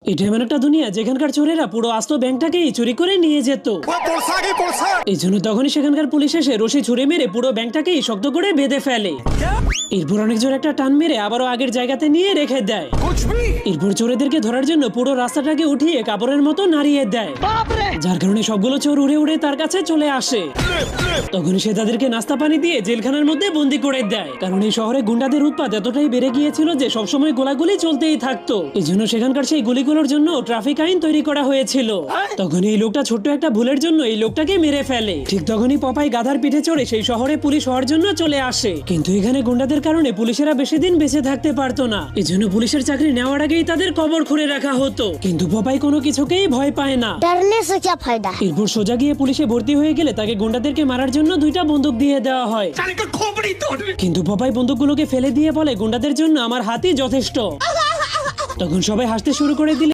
এটা এমন একটা দুনিয়া যেখানকার চোরেরা পুরো আস্ত ব্যাংকটাকেই চুরি করে নিয়ে যেত। এই জন্য তখনই সেখানকার পুলিশ এসে রশি ছুঁড়ে মেরে পুরো ব্যাংকটাকেই শক্ত করে বেঁধে ফেলে। এরপর অনেক জোরে একটা টান মেরে আবারও আগের জায়গাতে নিয়ে রেখে দেয়। এরপর চোরেদেরকে ধরার জন্য পুরো রাস্তাটাকে উঠিয়ে কাপড়ের মতো নাড়িয়ে দেয়, যার কারণে সবগুলো চোর উড়ে উড়ে তার কাছে চলে আসে। তখন সে তাদেরকে নাস্তা পানি দিয়ে জেলখানার মধ্যে বন্দি করে দেয়, কারণ এই শহরে গুন্ডাদের উৎপাত এতটাই বেড়ে গিয়েছিল যে সবসময় গোলাগুলি চলতেই থাকতো। এই জন্য সেখানকার সেই গুলিগুলোর জন্য ট্রাফিক আইন তৈরি করা হয়েছিল। তখন এই লোকটা ছোট্ট একটা ভুলের জন্য এই লোকটাকে মেরে ফেলে। ঠিক তখনই পপাই গাধার পিঠে চড়ে সেই শহরে পুলিশ হওয়ার জন্য চলে আসে, কিন্তু এখানে গুন্ডাদের কারণে পুলিশেরা বেশি দিন বেঁচে থাকতে পারতো না। এই জন্য পুলিশের চাকরি নেওয়ার আগেই তাদের কবর খুঁড়ে রাখা হতো। কিন্তু পপাই কোনো কিছুকেই ভয় পায় না। डरने से क्या फायदा है? এরপর সোজা গিয়ে পুলিশে ভর্তি হয়ে গেলে তাকে গুন্ডাদেরকে মারার জন্য 2টা বন্দুক দিয়ে দেওয়া হয়। কিন্তু পপাই বন্দুকগুলোকে ফেলে দিয়ে বলে, গুন্ডাদের জন্য আমার হাতই যথেষ্ট। তখন সবাই হাসতে শুরু করে দিলে